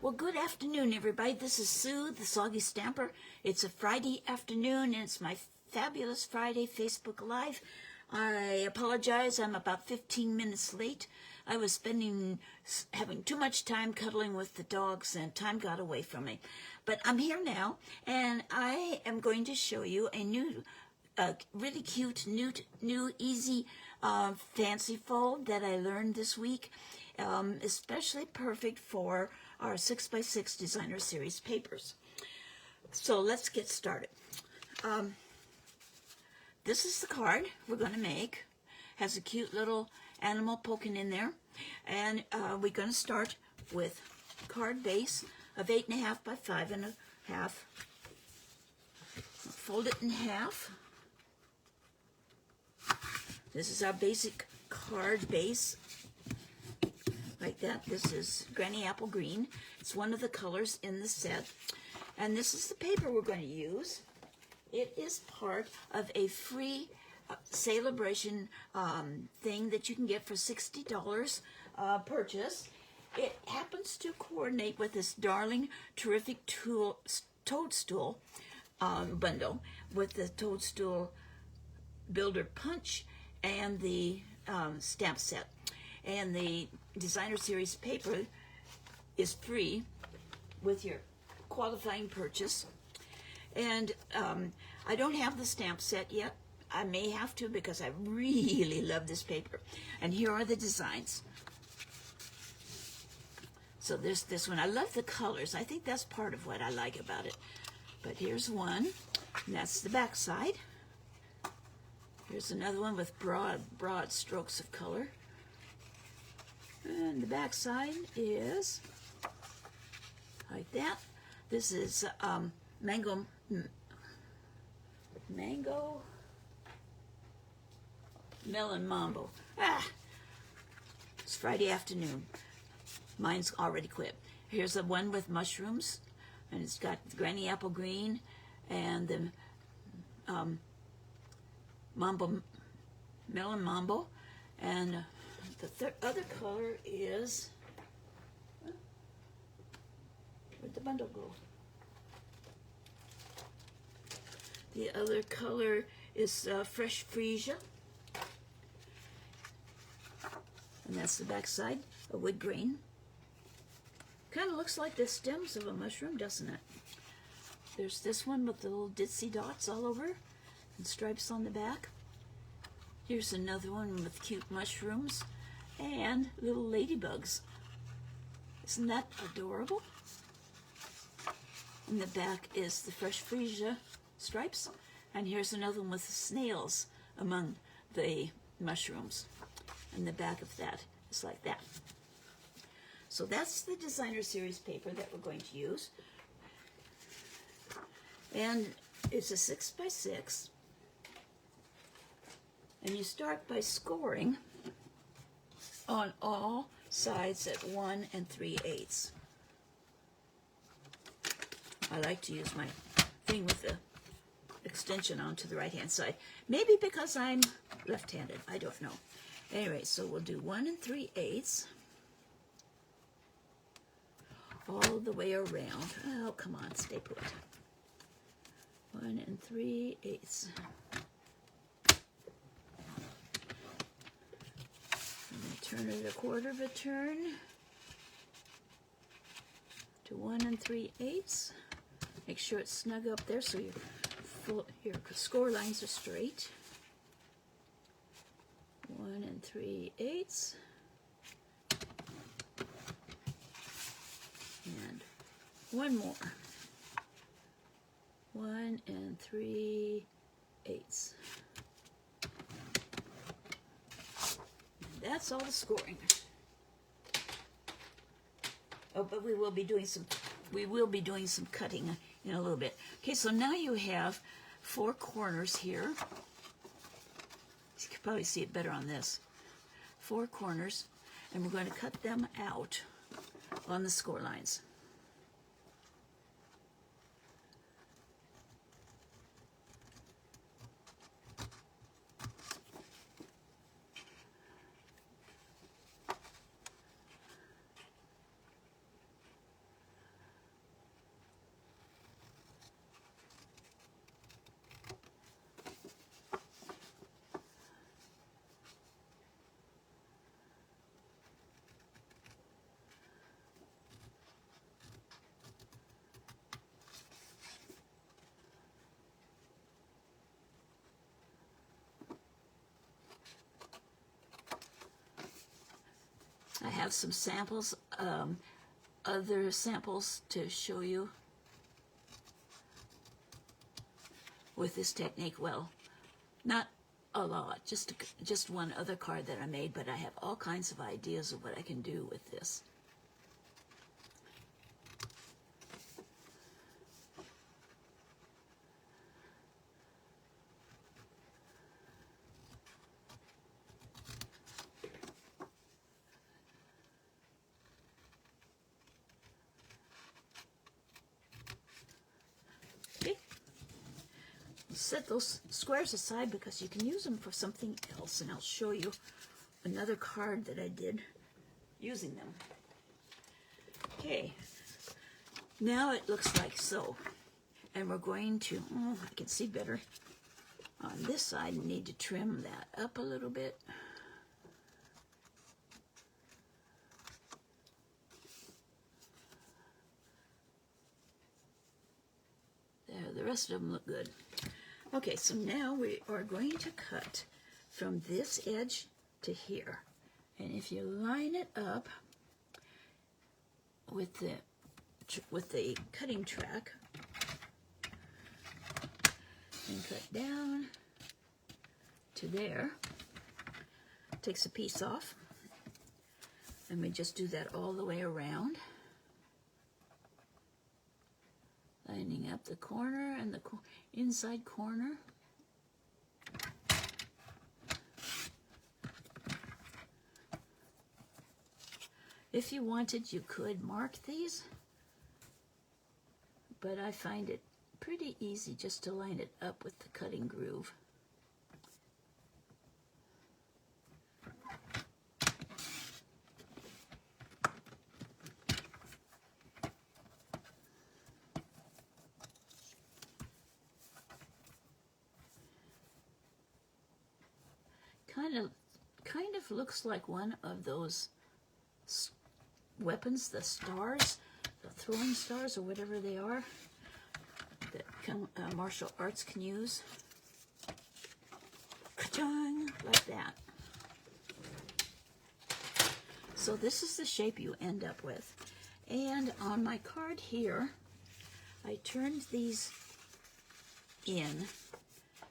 Well, good afternoon, everybody. This is Sue, the Soggy Stamper. It's a Friday afternoon, and it's my fabulous Friday Facebook Live. I apologize, I'm about 15 minutes late. I was having too much time cuddling with the dogs, and time got away from me. But I'm here now, and I am going to show you a new, really cute, new, easy, fancy fold that I learned this week. Especially perfect for our 6x6 Designer Series papers. So let's get started. This is the card we're going to make. Has a cute little animal poking in there. And we're going to start with card base of 8.5 by 5.5. Fold it in half. This is our basic card base. Like that. This is Granny Apple Green. It's one of the colors in the set. And this is the paper we're going to use. It is part of a free celebration thing that you can get for $60 purchase. It happens to coordinate with this darling, terrific toadstool bundle with the Toadstool Builder Punch and the stamp set. And the Designer Series paper is free with your qualifying purchase. And I don't have the stamp set yet. I may have to because I really love this paper. And here are the designs. So there's this one. I love the colors. I think that's part of what I like about it. But here's one, and that's the back side. Here's another one with broad strokes of color. And the back side is like that. This is mango melon mambo. It's Friday afternoon. Mine's already quit. Here's the one with mushrooms, and it's got Granny Apple Green and the melon mambo, and the other color is, where'd the bundle go? The other color is Fresh Freesia. And that's the back side, a wood grain. Kind of looks like the stems of a mushroom, doesn't it? There's this one with the little ditzy dots all over and stripes on the back. Here's another one with cute mushrooms and little ladybugs. Isn't that adorable? In the back is the Fresh Freesia stripes, and here's another one with snails among the mushrooms. And the back of that is like that. So that's the Designer Series paper that we're going to use. And it's a 6x6. And you start by scoring on all sides at 1 3/8. I like to use my thing with the extension onto the right-hand side. Maybe because I'm left-handed. I don't know. Anyway, so we'll do 1 3/8 all the way around. Oh, come on, stay put. 1 3/8. Turn it 1/4 of a turn to 1 3/8. Make sure it's snug up there so your score lines are straight. 1 3/8. And one more. 1 3/8. That's all the scoring. Oh, but we will be doing some cutting in a little bit. Okay, so now you have 4 corners here. You can probably see it better on this. 4 corners, and we're going to cut them out on the score lines. have some samples, other samples to show you with this technique. Well, not a lot, just one other card that I made, but I have all kinds of ideas of what I can do with this. Set those squares aside because you can use them for something else, and I'll show you another card that I did using them. Okay, now it looks like so, and we're going to, I can see better on this side, need to trim that up a little bit. There, the rest of them look good. Okay, so now we are going to cut from this edge to here. And if you line it up with the cutting track and cut down to there, takes a piece off, and we just do that all the way around. Lining up the corner and the inside corner. If you wanted, you could mark these, but I find it pretty easy just to line it up with the cutting groove. Kind of looks like one of those weapons, the stars, the throwing stars or whatever they are, that martial arts can use. Ka-chung, like that. So this is the shape you end up with. And on my card here, I turned these in.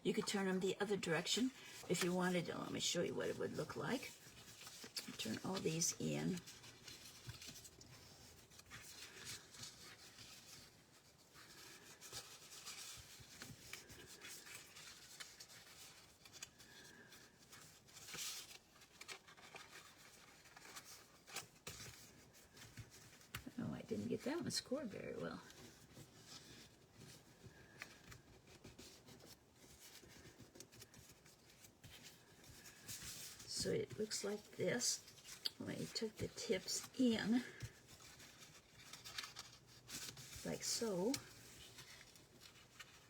You could turn them the other direction if you wanted to. Let me show you what it would look like. Turn all these in. Oh, I didn't get that one scored very well. So it looks like this. When you took the tips in, like so,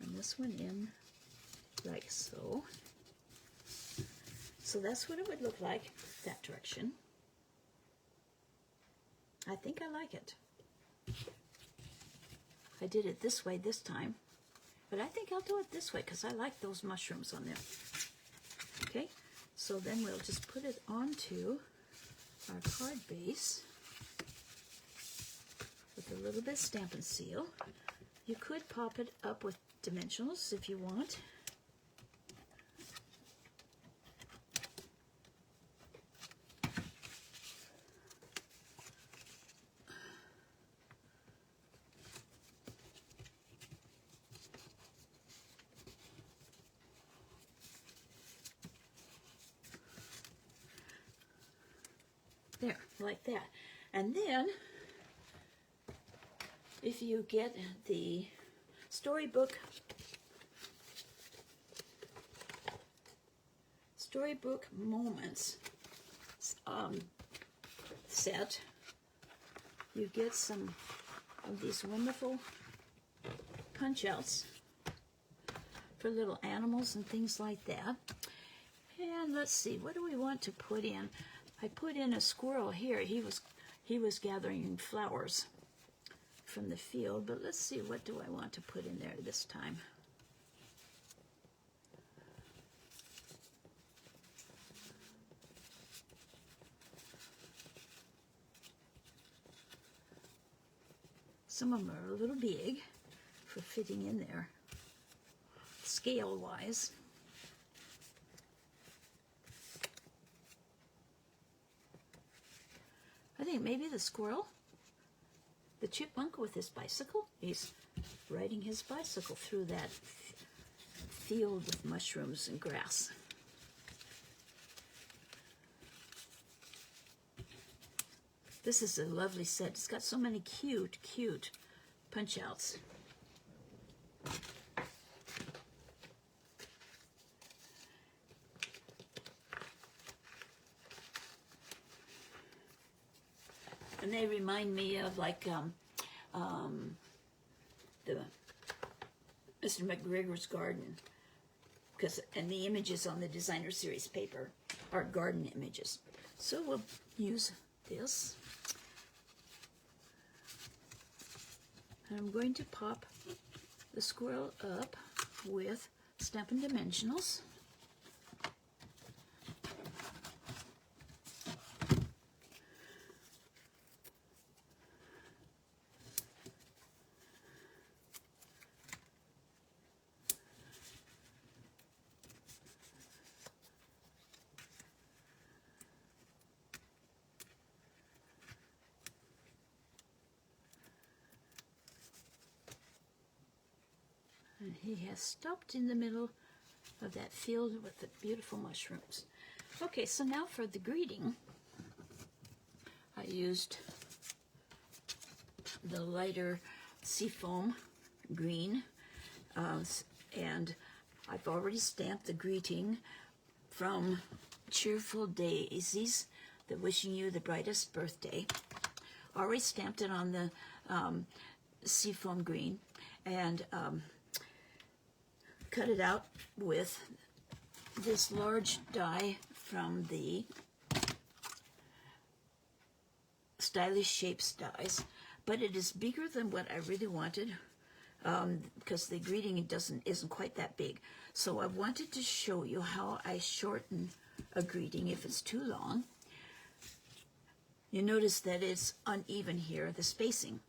and this one in, like so. So that's what it would look like, that direction. I think I like it. I did it this way this time, but I think I'll do it this way because I like those mushrooms on there. Okay, so then we'll just put it onto our card base with a little bit of Stampin' Seal. You could pop it up with dimensionals if you want. There, like that. And then, if you get the Storybook Moments set, you get some of these wonderful punch-outs for little animals and things like that. And let's see, what do we want to put in? I put in a squirrel here. He was gathering flowers from the field, but let's see, what do I want to put in there this time? Some of them are a little big for fitting in there, scale-wise. I think maybe the squirrel, the chipmunk with his bicycle, he's riding his bicycle through that field with mushrooms and grass. This is a lovely set. It's got so many cute, cute punch-outs. And they remind me of like the Mr. McGregor's garden, and the images on the designer series paper are garden images. So we'll use this. And I'm going to pop the squirrel up with Stampin' Dimensionals. And he has stopped in the middle of that field with the beautiful mushrooms. Okay, so now for the greeting, I used the lighter seafoam green, and I've already stamped the greeting from Cheerful Daisies, the wishing you the brightest birthday. Already stamped it on the seafoam green, and cut it out with this large die from the Stylish Shapes dies, but it is bigger than what I really wanted, because the greeting isn't quite that big. So I wanted to show you how I shorten a greeting if it's too long. You notice that it's uneven here, the spacing.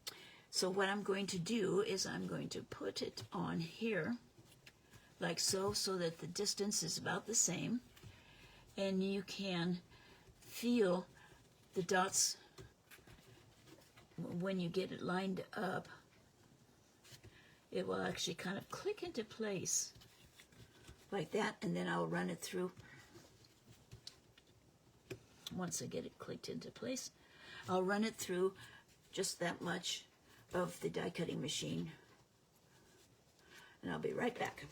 So what I'm going to do is I'm going to put it on here, like so that the distance is about the same, and you can feel the dots when you get it lined up. It will actually kind of click into place like that, and then I'll run it through. Once I get it clicked into place, I'll run it through just that much of the die cutting machine, and I'll be right back.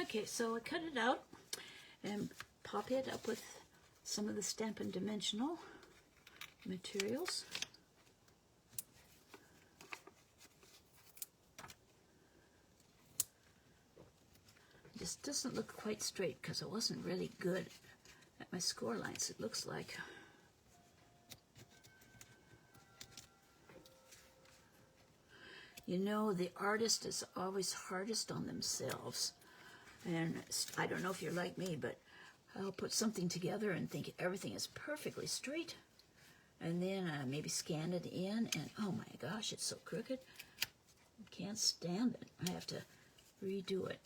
Okay, so I cut it out and pop it up with some of the Stampin' Dimensional materials. It just doesn't look quite straight because I wasn't really good at my score lines, it looks like. You know, the artist is always hardest on themselves. And I don't know if you're like me, but I'll put something together and think everything is perfectly straight. And then maybe scan it in, and oh my gosh, it's so crooked. I can't stand it. I have to redo it.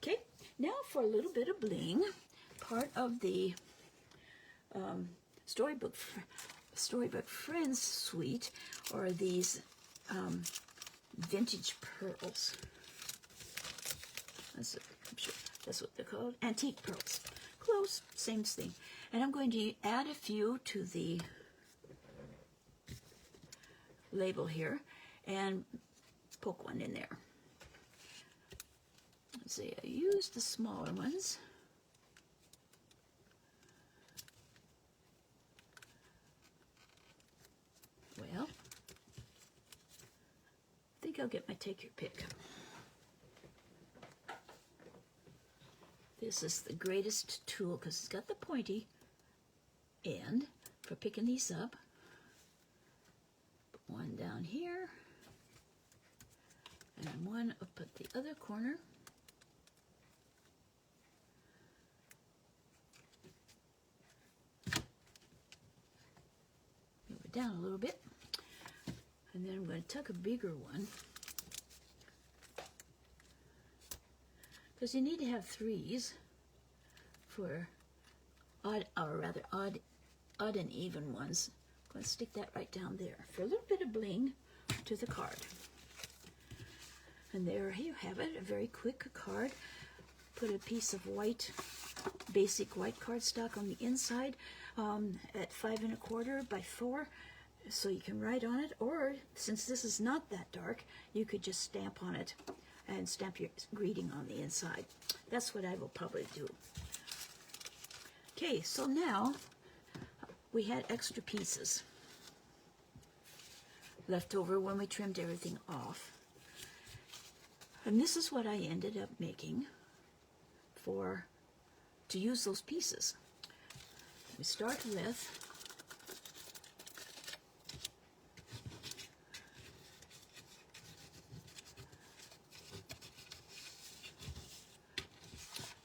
Okay, now for a little bit of bling. Part of the Storybook Friends suite are these vintage pearls. I'm sure that's what they're called. Antique pearls. Close, same thing. And I'm going to add a few to the label here and poke one in there. Let's see, I used the smaller ones. Well, think I'll get my take your pick. This is the greatest tool because it's got the pointy end for picking these up. Put one down here and one up at the other corner. Move it down a little bit. And then I'm going to tuck a bigger one. Because you need to have threes for odd and even ones. I'm going to stick that right down there for a little bit of bling to the card. And there you have it, a very quick card. Put a piece of white, basic white cardstock on the inside at 5 1/4 by 4, so you can write on it. Or since this is not that dark, you could just stamp on it and stamp your greeting on the inside. That's what I will probably do. Okay, so now we had extra pieces left over when we trimmed everything off. And this is what I ended up making to use those pieces. We start with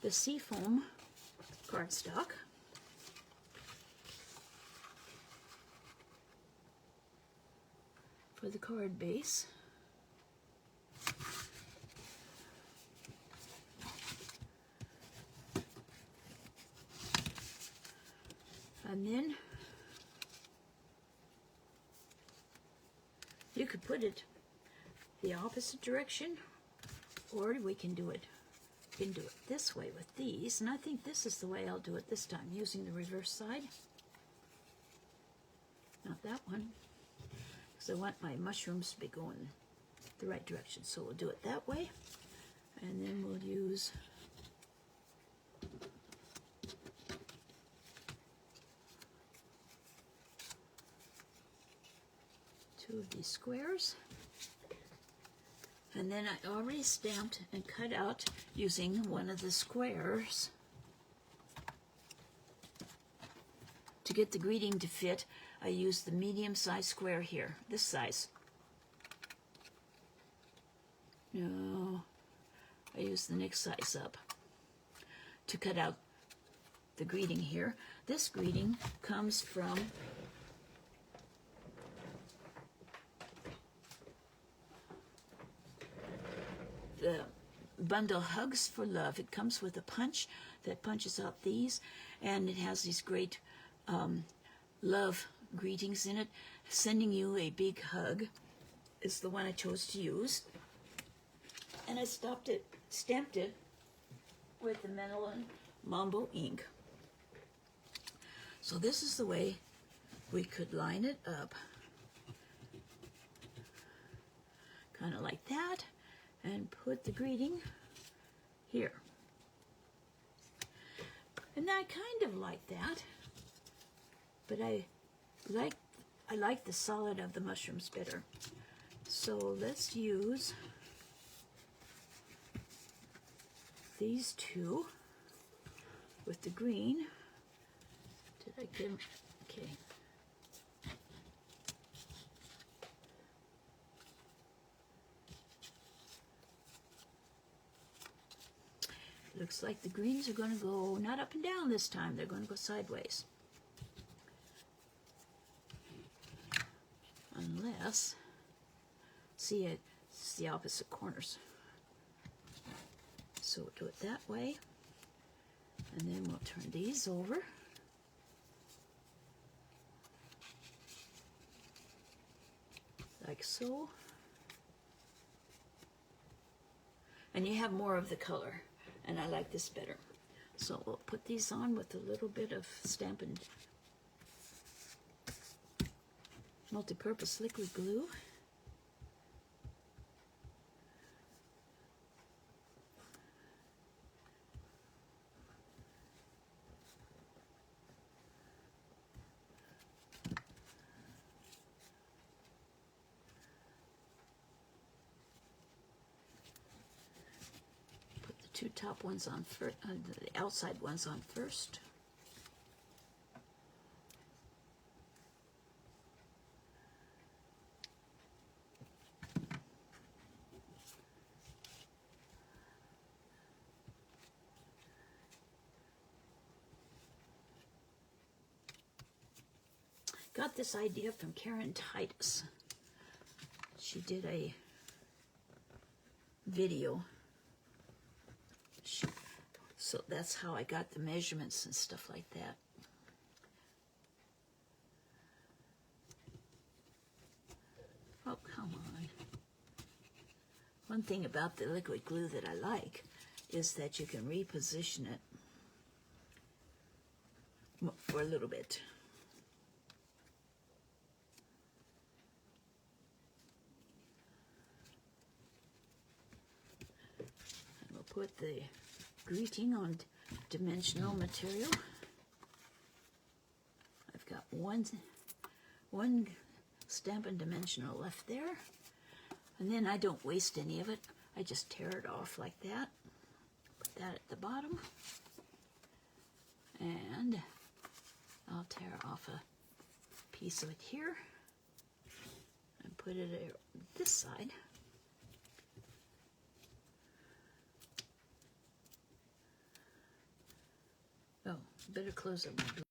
the seafoam cardstock. For the card base. And then you could put it the opposite direction, or we can do it this way with these, and I think this is the way I'll do it this time, using the reverse side. Not that one, because I want my mushrooms to be going the right direction. So we'll do it that way, and then we'll use two of these squares. And then I already stamped and cut out using one of the squares. To get the greeting to fit, I used the medium-sized square here, this size. No, I used the next size up to cut out the greeting here. This greeting comes from the bundle Hugs for Love. It comes with a punch that punches out these, and it has these great love greetings in it. Sending you a big hug is the one I chose to use. And I stamped it with the Menolin Mambo ink. So this is the way we could line it up. Kind of like that. And put the greeting here. And I kind of like that, but I like the solid of the mushrooms better. So let's use these two with the green. Did I get them? Okay. Looks like the greens are going to go not up and down this time. They're going to go sideways. Unless, see, it's the opposite corners. So we'll do it that way. And then we'll turn these over. Like so. And you have more of the color. And I like this better. So we'll put these on with a little bit of Stampin' multi-purpose liquid glue. two top ones on first, the outside ones on first. Got this idea from Karen Titus. She did a video. So that's how I got the measurements and stuff like that. Oh, come on. One thing about the liquid glue that I like is that you can reposition it for a little bit. Put the greeting on dimensional material. I've got one Stampin' Dimensional left there, and then I don't waste any of it. I just tear it off like that. Put that at the bottom, and I'll tear off a piece of it here and put it at this side. Oh, better close up my blue.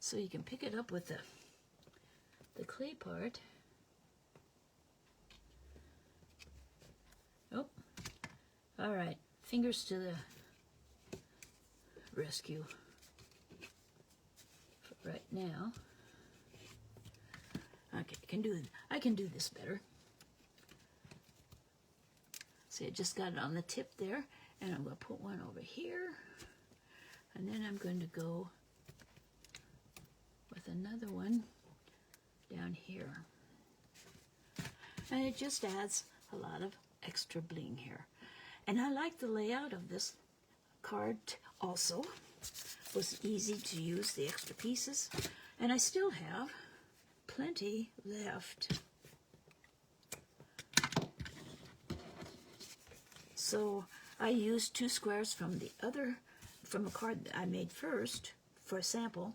So you can pick it up with the clay part. Oh, all right. Fingers to the rescue for right now. Okay, I can do this better. See, I just got it on the tip there, and I'm going to put one over here, and then I'm going to go with another one down here. And it just adds a lot of extra bling here. And I like the layout of this card also. It was easy to use the extra pieces, and I still have plenty left. So I used 2 squares from a card that I made first for a sample.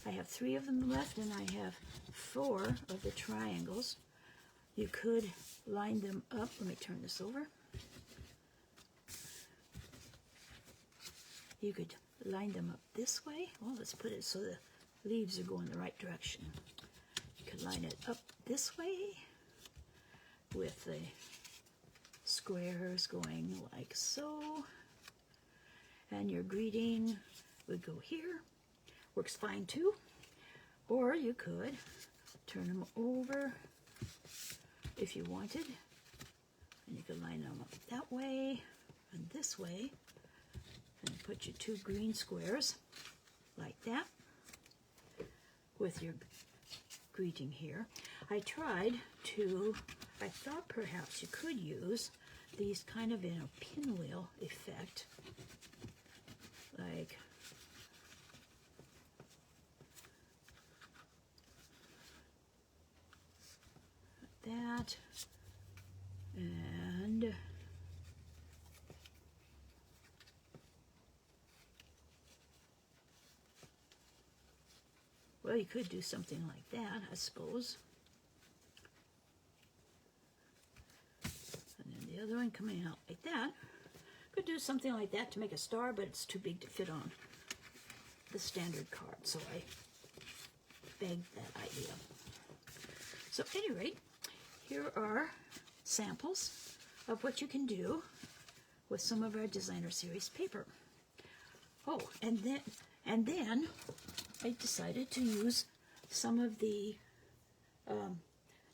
I have 3 of them left, and I have 4 of the triangles. You could line them up. Let me turn this over. You could line them up this way. Well, let's put it so the leaves are going the right direction. You could line it up this way with the squares going like so. And your greeting would go here. Works fine too. Or you could turn them over if you wanted. And you could line them up that way and this way. And put your 2 green squares like that with your greeting here. I thought perhaps you could use these kind of in a pinwheel effect, like that, and well, you could do something like that, I suppose. And then the other one coming out like that. Could do something like that to make a star, but it's too big to fit on the standard card, so I begged that idea. So at any rate, here are samples of what you can do with some of our Designer Series paper. Oh, and then I decided to use some of the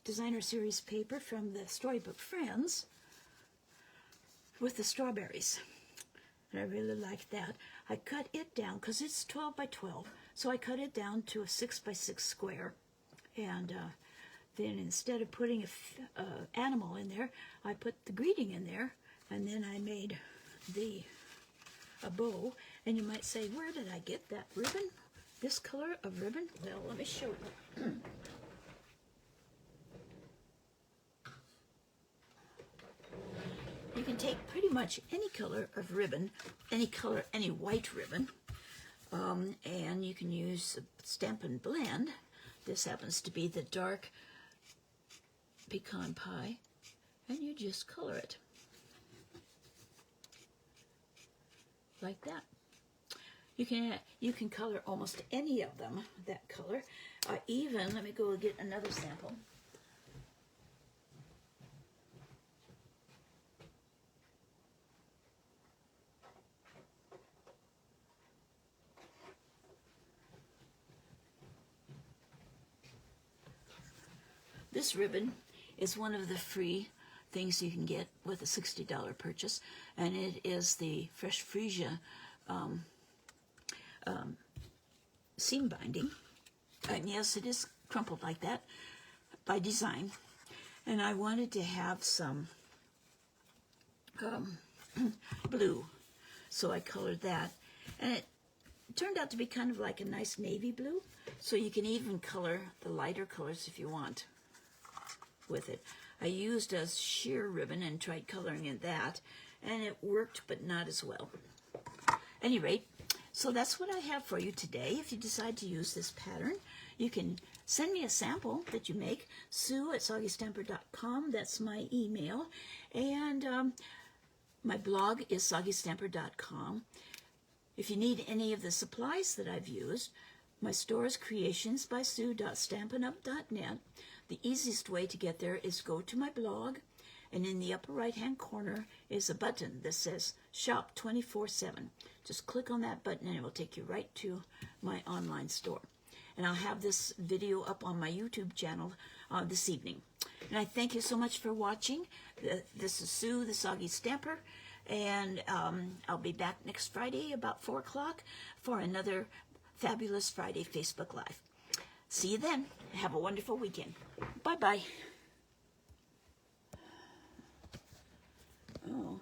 Designer Series paper from the Storybook Friends with the strawberries. And I really like that. I cut it down because it's 12 by 12, so I cut it down to a 6 by 6 square. And then instead of putting an animal in there, I put the greeting in there, and then I made a bow. And you might say, where did I get that ribbon? this color of ribbon, well, let me show you. You can take pretty much any color of ribbon, any color, any white ribbon, and you can use Stampin' Blend. This happens to be the dark pecan pie, and you just color it like that. You can color almost any of them that color. Even, let me go get another sample. This ribbon is one of the free things you can get with a $60 purchase, and it is the Fresh Freesia seam binding. And yes, it is crumpled like that by design. And I wanted to have some blue, so I colored that. And it turned out to be kind of like a nice navy blue, so you can even color the lighter colors if you want with it. I used a sheer ribbon and tried coloring in that, and it worked, but not as well. At any rate, so that's what I have for you today. If you decide to use this pattern, you can send me a sample that you make, sue@soggystamper.com. That's my email. And my blog is soggystamper.com. If you need any of the supplies that I've used, my store is creationsbysue.stampinup.net. The easiest way to get there is go to my blog, and in the upper right-hand corner is a button that says Shop 24/7. Just click on that button and it will take you right to my online store. And I'll have this video up on my YouTube channel this evening. And I thank you so much for watching. This is Sue, the Soggy Stamper, and I'll be back next Friday about 4 o'clock for another Fabulous Friday Facebook Live. See you then. Have a wonderful weekend. Bye-bye. Oh.